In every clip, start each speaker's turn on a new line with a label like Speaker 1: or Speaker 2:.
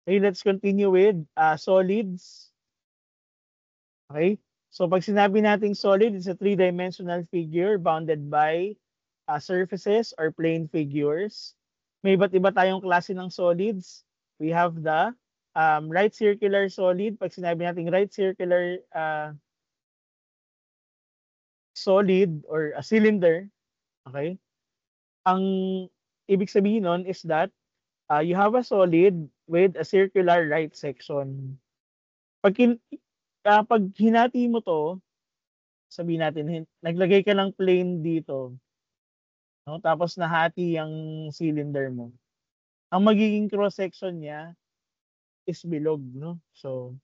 Speaker 1: Okay, let's continue with solids. Okay? So pag sinabi nating solid, it's a three-dimensional figure bounded by surfaces or plane figures. May iba't iba tayong klase ng solids. We have the right circular solid. Pag sinabi nating right circular solid or a cylinder, okay? Ang ibig sabihin nun is that you have a solid with a circular right section. Pag, pag hinati mo to, sabihin natin, naglagay ka ng plane dito, no? Tapos nahati ang cylinder mo. Ang magiging cross section niya is bilog, no? So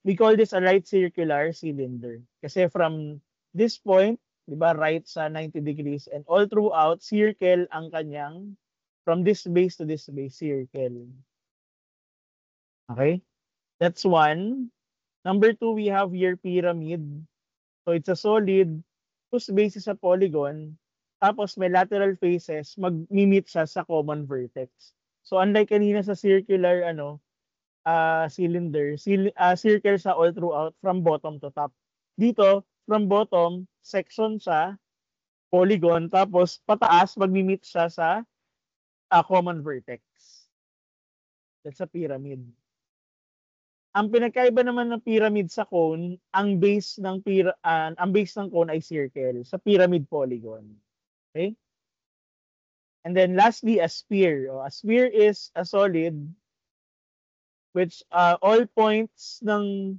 Speaker 1: we call this a right circular cylinder. Kasi from this point, 'di ba, right sa 90 degrees and all throughout circle ang kanyang from this base to this base circle. Okay? That's one. Number two, we have your pyramid. So it's a solid whose base is a polygon. Tapos may lateral faces, mag-meet siya sa common vertex. So unlike kanina sa circular cylinder, circle siya all throughout from bottom to top. Dito, from bottom, section siya, polygon, tapos pataas, mag-meet siya sa common vertex. That's a pyramid. Ang pinagkaiba naman ng pyramid sa cone, ang base ng cone ay circle sa pyramid polygon. Okay? And then lastly, a sphere. A sphere is a solid which all points ng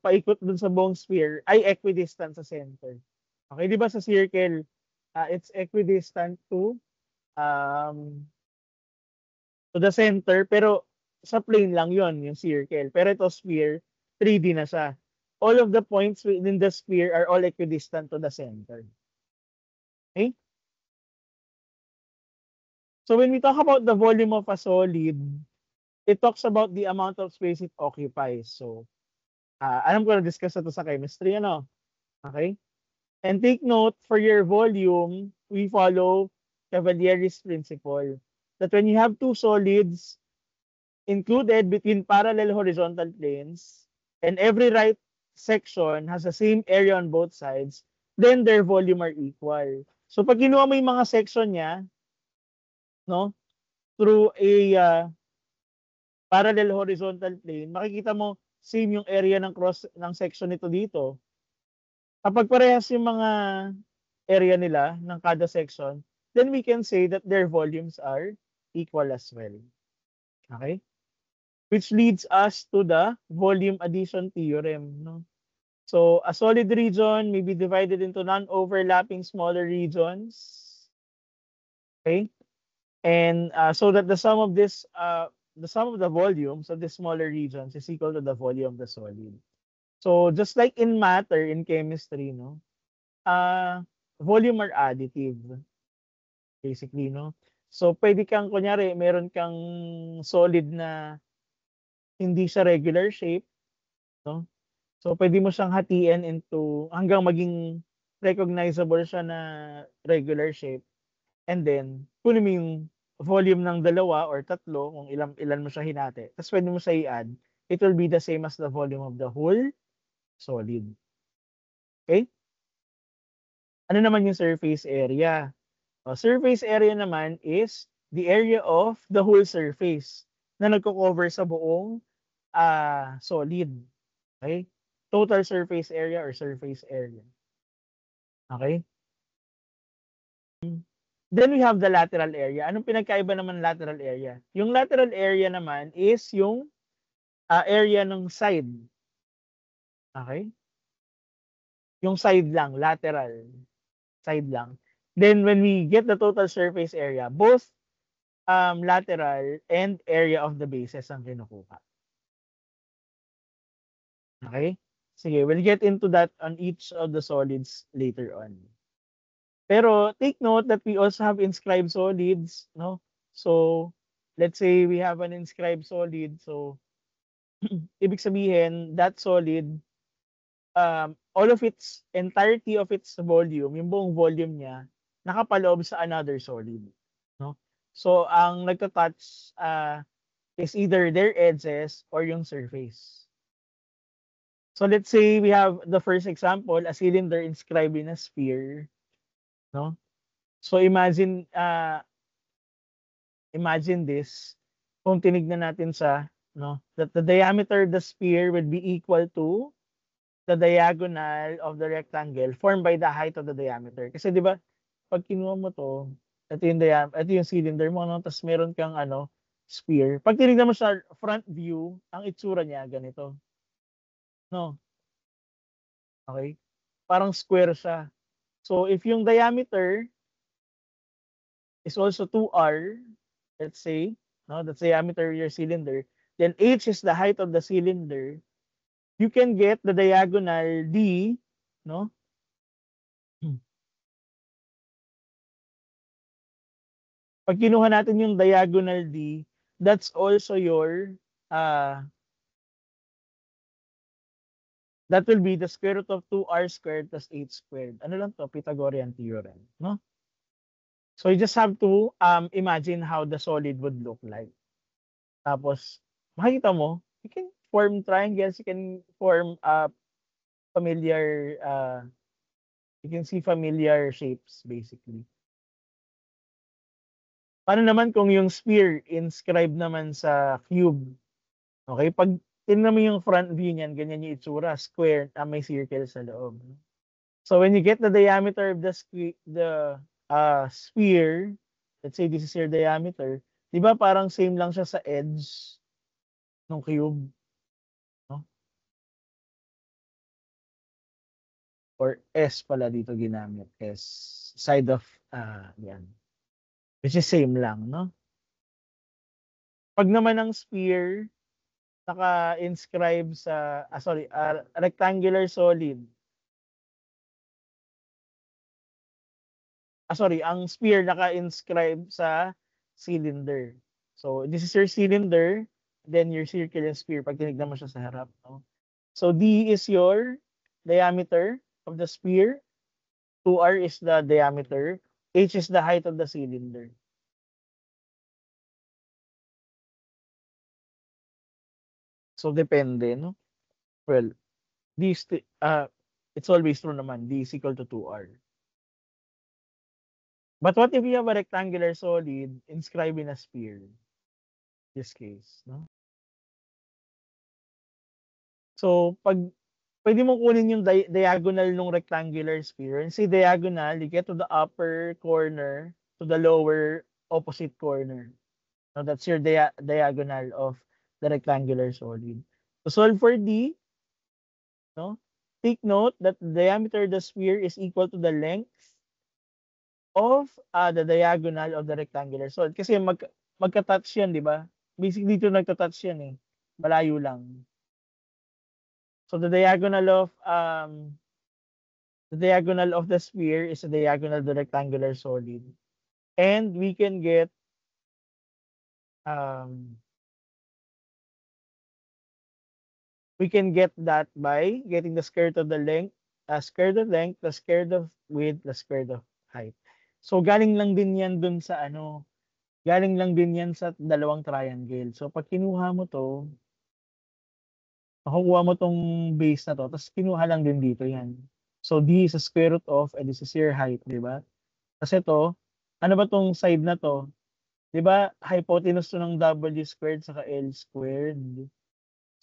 Speaker 1: paikot dun sa buong sphere ay equidistant sa center. Okay, di ba sa circle, it's equidistant to the center, pero sa plane lang yon yung circle. Pero ito sphere, 3D na siya. All of the points within the sphere are all equidistant to the center. Okay? So when we talk about the volume of a solid, it talks about the amount of space it occupies. So, alam ko na-discuss na to sa chemistry, ano? Okay? And take note, for your volume, we follow Cavaliere's principle. That when you have two solids included between parallel horizontal planes, and every right section has the same area on both sides, then their volume are equal. So pag kinuha mo yung mga section niya, no, through a parallel horizontal plane, makikita mo same yung area ng cross ng section nito dito. Kapag parehas yung mga area nila ng kada section, then we can say that their volumes are equal as well. Okay? Which leads us to the volume addition theorem. No? So a solid region may be divided into non-overlapping smaller regions. Okay? And so that the sum of the volumes of the smaller regions is equal to the volume of the solid. So just like in matter, in chemistry, no, volume are additive, basically, no. So pwede kang, kunyari, meron kang solid na hindi siya regular shape, no. So pwede mo siyang hatiin into hanggang maging recognizable siya na regular shape. And then, kunin mo yung volume ng dalawa or tatlo, kung ilan mo siya hinati. Tapos pwede mo siya i-add. It will be the same as the volume of the whole solid. Okay? Ano naman yung surface area? Surface area naman is the area of the whole surface na nagko-cover sa buong solid. Okay? Total surface area or surface area. Okay? Then we have the lateral area. Anong pinagkaiba naman lateral area? Yung lateral area naman is yung area ng side. Okay? Yung side lang, lateral. Side lang. Then when we get the total surface area, both lateral and area of the bases ang kinukuha. Okay? Sige, we'll get into that on each of the solids later on. Pero take note that we also have inscribed solids, no? So, let's say we have an inscribed solid. So, ibig sabihin, that solid, all of its entirety of its volume, yung buong volume niya, nakapaloob sa another solid, no? So ang nagta-touch is either their edges or yung surface. So let's say we have the first example, a cylinder inscribed in a sphere, no? So imagine this, kung tinignan natin sa, no, that the diameter of the sphere would be equal to the diagonal of the rectangle formed by the height of the diameter. Kasi 'di ba, pag kinuha mo 'to, ito yung cylinder mo, no, tapos meron kang sphere. Pag tinignan mo sa front view, ang itsura niya ganito, no? Okay? Parang square siya. So if yung diameter is also 2r, let's say, no, that's the diameter of your cylinder, then h is the height of the cylinder, you can get the diagonal d, no? Pag kinuha natin yung diagonal d, that's also your that will be the square root of 2r squared plus h squared. Ano lang to? Pythagorean theorem, no? So you just have to imagine how the solid would look like. Tapos makikita mo, you can form triangles, you can form familiar you can see familiar shapes basically. Paano naman kung yung sphere inscribed naman sa cube? Okay, pag tingnan mo yung front view niyan, ganyan yung itsura, square, may circle sa loob. So when you get the diameter of the sphere, let's say this is your diameter, 'di ba parang same lang siya sa edge ng cube, no? Or S pala dito ginamit, S side of yan. Which is same lang, no? Pag naman ang sphere naka-inscribe sa rectangular solid. Ang sphere naka-inscribe sa cylinder. So this is your cylinder, then your circle and sphere pag tinignan mo siya sa harap, no? So D is your diameter of the sphere, 2r is the diameter, h is the height of the cylinder. So depende, no? Well, D is it's always true naman, D is equal to 2r. But what if you have a rectangular solid inscribed in a sphere? This case, no? So pag pwede mong kunin yung diagonal ng rectangular sphere, and say diagonal, you get to the upper corner to the lower opposite corner. Now that's your diagonal of the rectangular solid. To solve for D, no? Take note that the diameter of the sphere is equal to the length of the diagonal of the rectangular solid. Kasi magka-touch yan, di ba? Basically dito nagta-touch yan eh. Malayo lang. So the diagonal of the sphere is the diagonal of the rectangular solid. And we can get that by getting the square root of the length, square root of length plus square root of width plus square root of height. So galing lang din yan dun sa galing lang din yan sa dalawang triangle. So pag kinuha mo to, makukuha mo tong base na to, tapos kinuha lang din dito yan. So D is a square root of, and this is your height, di ba? Kasi to, ano ba tong side na to? Di ba, hypotenuse to ng W squared saka L squared.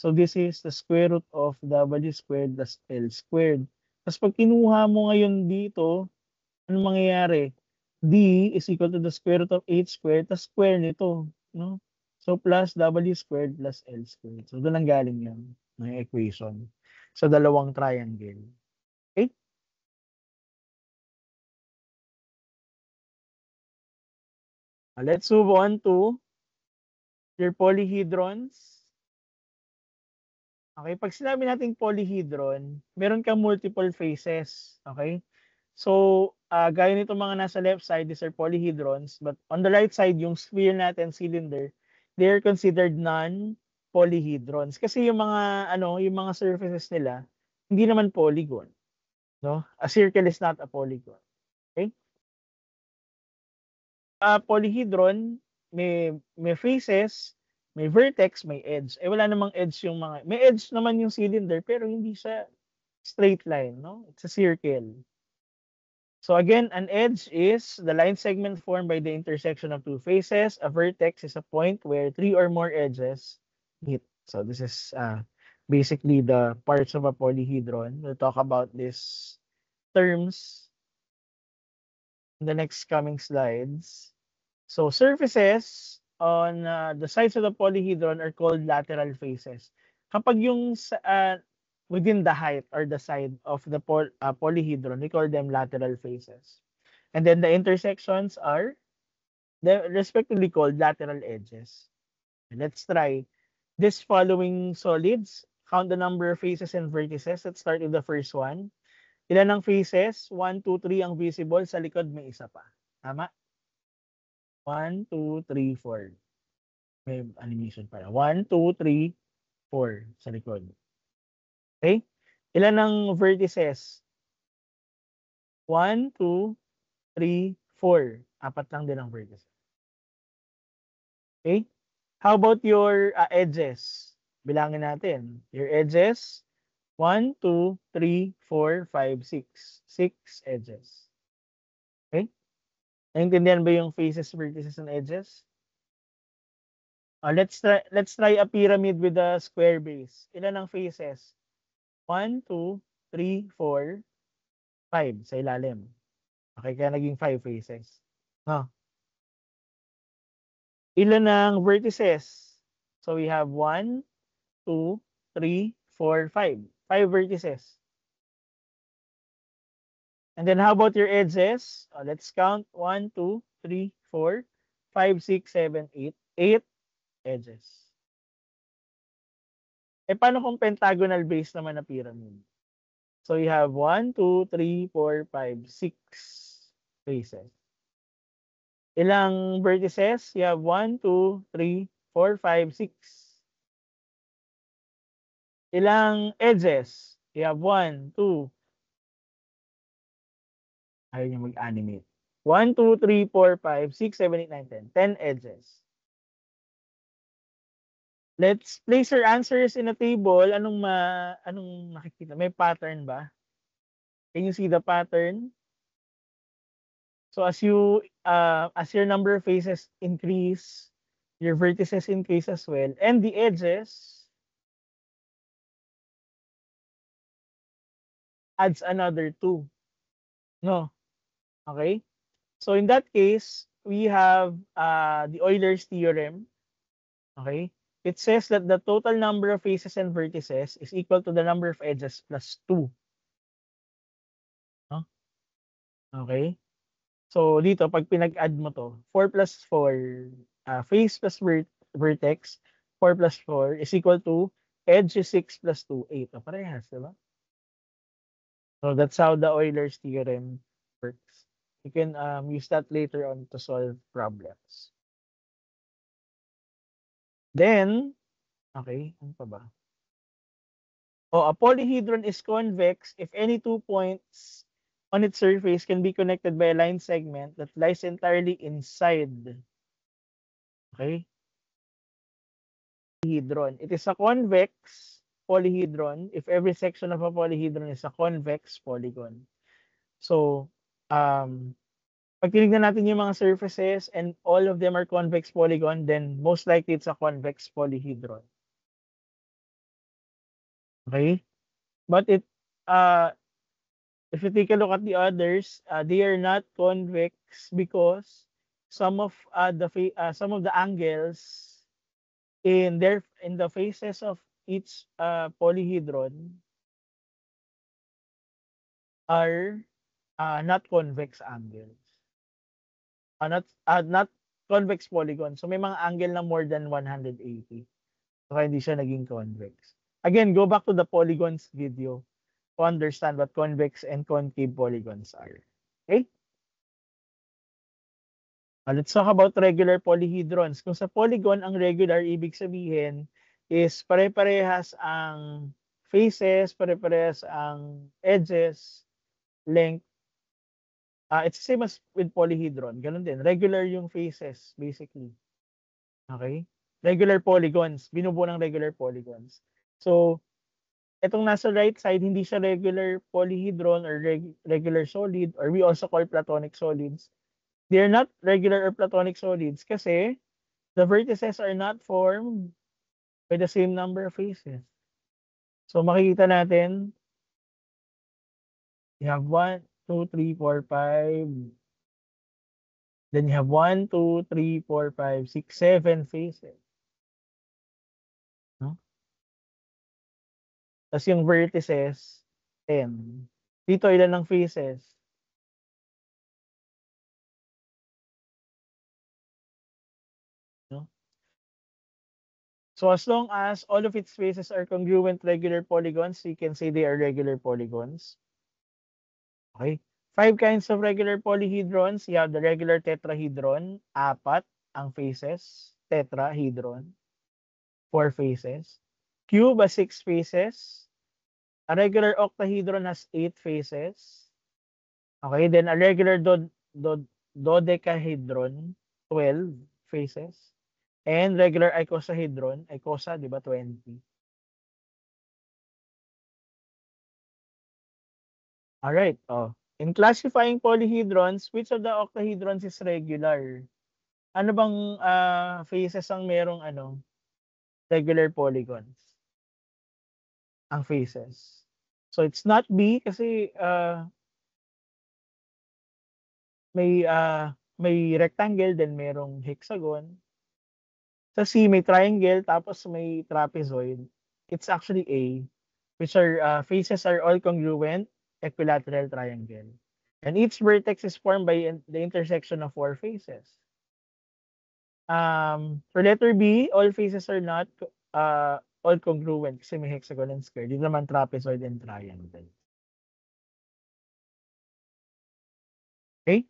Speaker 1: So this is the square root of W squared plus L squared. Tapos pag kinuha mo ngayon dito, ano mangyayari? D is equal to the square root of H squared, tapos square nito, no? So plus W squared plus L squared. So doon lang galing yan, ng equation. So dalawang triangle. Okay? Let's move on to your polyhedrons. Okay, pag sinabi nating polyhedron, meron kang multiple faces. Okay? So, gaya nito mga nasa left side, these are polyhedrons. But on the right side, yung sphere natin, cylinder, they are considered non-polyhedrons. Kasi yung mga surfaces nila, hindi naman polygon. No? A circle is not a polygon. Okay? polyhedron, may faces, may vertex, may edge. Eh wala namang edge yung may edge naman yung cylinder pero hindi siya straight line, no? It's a circle. So again, an edge is the line segment formed by the intersection of two faces. A vertex is a point where three or more edges meet. So this is basically the parts of a polyhedron. We'll talk about these terms in the next coming slides. So surfaces on the sides of the polyhedron are called lateral faces. Kapag yung within the height or the side of the polyhedron, we call them lateral faces. And then the intersections are respectively called lateral edges. Let's try this following solids. Count the number of faces and vertices. Let's start with the first one. Ilan ang faces? 1, 2, 3 ang visible. Sa likod may isa pa. Tama? 1, 2, 3, 4. May animation para. 1, 2, 3, 4 sa likod. Okay? Ilan ang vertices? 1, 2, 3, 4. Apat lang din ang vertices. Okay? How about your edges? Bilangin natin. Your edges, 1, 2, 3, 4, 5, 6. 6 edges. Okay? Naintindihan ba yung faces, vertices, and edges? Let's try a pyramid with a square base. Ilan ang faces? 1, 2, 3, 4, 5 sa ilalim. Okay, kaya naging 5 faces. No. Ilan ang vertices? So we have 1, 2, 3, 4, 5. 5 vertices. And then how about your edges? Let's count. 1, 2, 3, 4, 5, 6, 7, 8. 8 edges. Eh, paano kung pentagonal base naman na pyramid? So you have 1, 2, 3, 4, 5, 6 faces. Ilang vertices? You have 1, 2, 3, 4, 5, 6. Ilang edges? You have 1, 2. Ayaw niya mag-animate. 1, 2, 3, 4, 5, 6, 7, 8, 9, 10. 10 edges. Let's place our answers in a table. Anong makikita? May pattern ba? Can you see the pattern? So as your number of faces increase, your vertices increase as well, and the edges adds another 2. No? Okay? So in that case, we have the Euler's theorem. Okay? It says that the total number of faces and vertices is equal to the number of edges plus 2. No? Okay? So dito, pag pinag-add mo to, 4 plus 4, face plus vertex, 4 plus 4 is equal to edge is 6 plus 2, 8. O, parehas, diba? So that's how the Euler's theorem works. You can use that later on to solve problems. Then, okay, ano pa ba? A polyhedron is convex if any 2 points on its surface can be connected by a line segment that lies entirely inside. Okay? Polyhedron. It is a convex polyhedron if every section of a polyhedron is a convex polygon. So, pag tinignan natin yung mga surfaces and all of them are convex polygon, then most likely it's a convex polyhedron. Okay? But if you take a look at the others, they are not convex because some of the angles in the faces of each polyhedron are not convex angles. Not convex polygon. So may mga angle na more than 180. So hindi siya naging convex. Again, go back to the polygons video to understand what convex and concave polygons are. Okay? Let's talk about regular polyhedrons. Kung sa polygon ang regular, ibig sabihin is pare-parehas ang faces, pare-parehas ang edges, length, It's the same as with polyhedron. Ganun din. Regular yung faces, basically. Okay? Regular polygons. Binubuo ng regular polygons. So, itong nasa right side, hindi siya regular polyhedron or regular solid, or we also call platonic solids. They're not regular or platonic solids kasi the vertices are not formed by the same number of faces. So, makikita natin, you have 1, 2, 3, 4, 5. Then you have 1, 2, 3, 4, 5, 6, 7 faces. No? Tapos yung vertices, 10. Dito, ilan ang faces? No? So as long as all of its faces are congruent regular polygons, we can say they are regular polygons. Okay. 5 kinds of regular polyhedrons. You have the regular tetrahedron, 4 ang faces. Tetrahedron, 4 faces. Cube has 6 faces. A regular octahedron has 8 faces. Okay, then a regular dodecahedron, 12 faces. And regular icosahedron, icosa, di ba, 20. Alright, oh. In classifying polyhedrons, which of the octahedrons is regular? Ano bang faces ang merong regular polygons? Ang faces. So it's not B kasi may rectangle then merong hexagon. Sa C may triangle tapos may trapezoid. It's actually A, which are faces are all congruent equilateral triangle. And each vertex is formed by the intersection of 4 faces. For letter B, all faces are not all congruent kasi may hexagon and square. Dito naman trapezoid and triangle. Okay?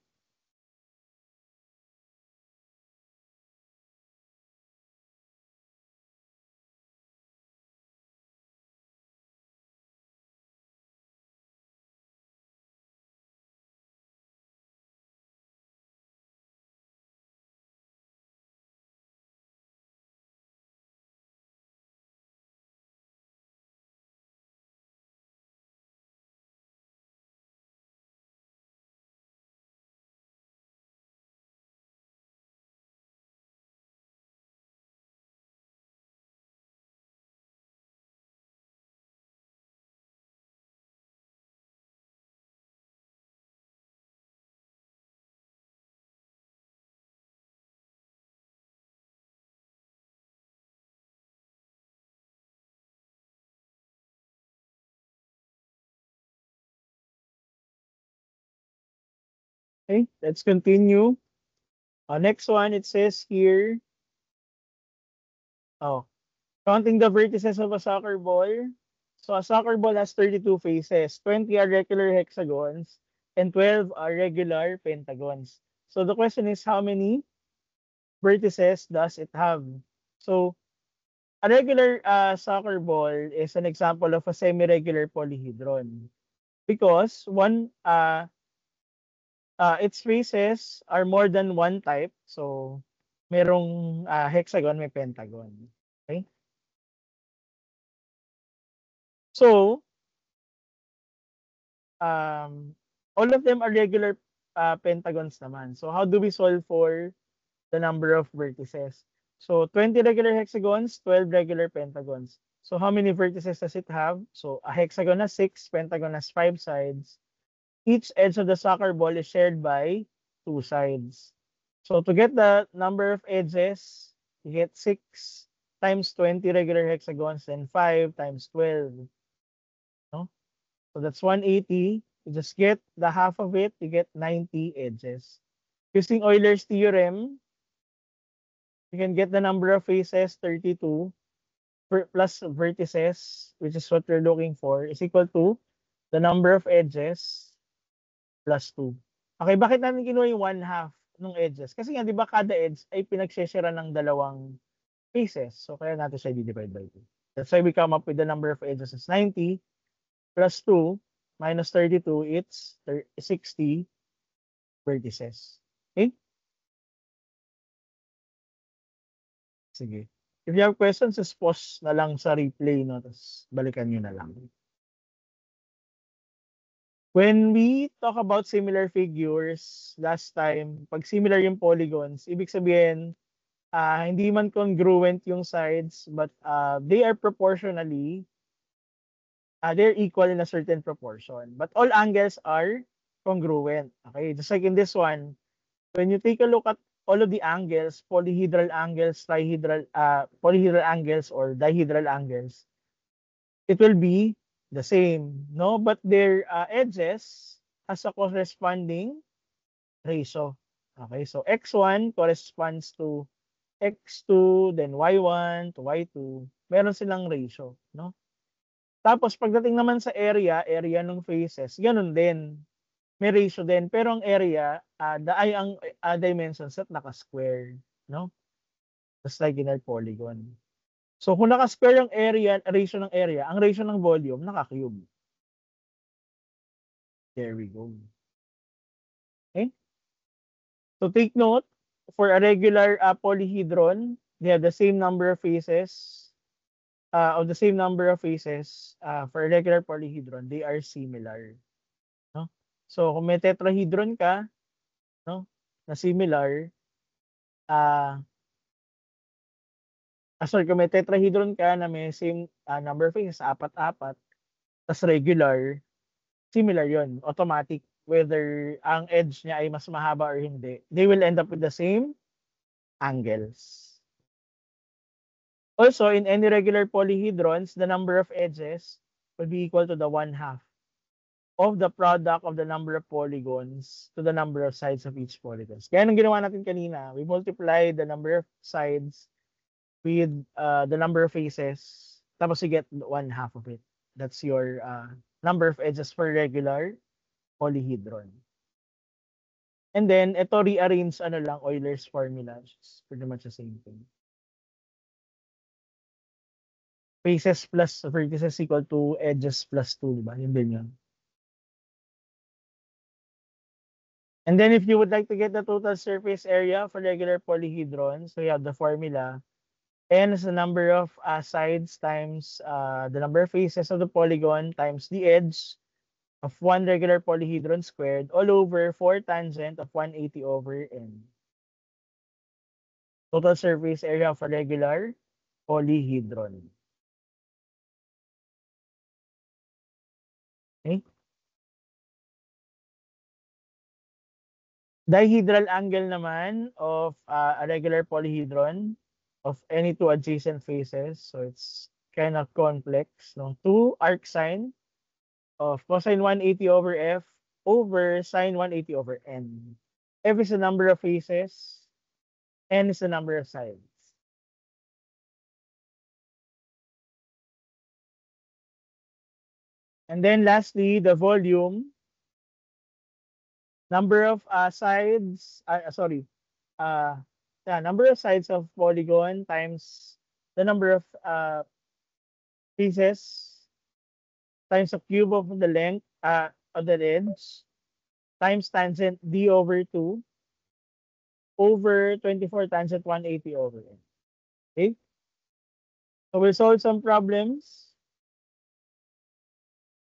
Speaker 1: Okay, let's continue. Next one, it says here, counting the vertices of a soccer ball. So a soccer ball has 32 faces, 20 are regular hexagons, and 12 are regular pentagons. So the question is, how many vertices does it have? So a regular soccer ball is an example of a semi-regular polyhedron because its faces are more than one type. So merong hexagon, may pentagon. Okay? So all of them are regular pentagons naman. So how do we solve for the number of vertices? So 20 regular hexagons, 12 regular pentagons. So how many vertices does it have? So a hexagon has 6, pentagon has 5 sides. Each edge of the soccer ball is shared by 2 sides. So to get the number of edges, you get 6 times 20 regular hexagons and 5 times 12. No? So that's 180. You just get the half of it, you get 90 edges. Using Euler's theorem, you can get the number of faces, 32, plus vertices, which is what we're looking for, is equal to the number of edges plus 2. Okay, bakit natin kinuha yung 1/2 ng edges? Kasi nga, di ba, kada edge ay pinagseshare ng dalawang faces. So, kaya natin siya i-divide by 2. That's why we come up with the number of edges is 90 plus 2 minus 32, it's 60. vertices. Okay? Sige. If you have questions, just pause na lang sa replay, no? Tapos balikan nyo na lang. When we talk about similar figures, last time, pag similar yung polygons, ibig sabihin, hindi man congruent yung sides, but they are proportionally, they're equal in a certain proportion. But all angles are congruent. Okay, just like in this one, when you take a look at all of the angles, polyhedral angles, polyhedral angles or dihedral angles, it will be the same, no? But their edges has a corresponding ratio. Okay, so x1 corresponds to x2, then y1 to y2. Meron silang ratio, no? Tapos pagdating naman sa area ng faces, ganun din. May ratio din, pero ang area, ang dimensions at naka-square, no? Just like in our polygon. So kung naka-square yung area, ratio ng area, ang ratio ng volume, naka-cube. There we go. Okay? So take note, for a regular polyhedron, they have the same number of faces. Of the same number of faces, for a regular polyhedron, they are similar. No? So kung may tetrahedron ka, no, na similar, kung may tetrahedron ka na may same number of faces, apat-apat, tas regular, similar yon, automatic, whether ang edge niya ay mas mahaba or hindi, they will end up with the same angles. Also, in any regular polyhedrons, the number of edges will be equal to the 1/2 of the product of the number of polygons to the number of sides of each polygon. Kaya nung ginawa natin kanina, we multiply the number of sides with the number of faces, tapos you get 1/2 of it. That's your number of edges for regular polyhedron. And then, ito rearrange lang, Euler's formula. It's pretty much the same thing. Faces plus vertices equal to edges plus 2, diba? Yun din yun. And then if you would like to get the total surface area for regular polyhedron, so you have the formula. N is the number of sides times the number of faces of the polygon times the edge of one regular polyhedron squared all over 4 tangent of 180 over n. Total surface area of a regular polyhedron. Okay? Dihedral angle naman of a regular polyhedron of any two adjacent faces. So it's kind of complex. No? 2 arcsine of cosine 180 over f over sine 180 over n. F is the number of faces, n is the number of sides. And then lastly, the volume, number of sides, number of sides of polygon times the number of pieces times the cube of the length of the edge times tangent d over 2 over 24 tangent 180 over n. Okay? So we'll solve some problems.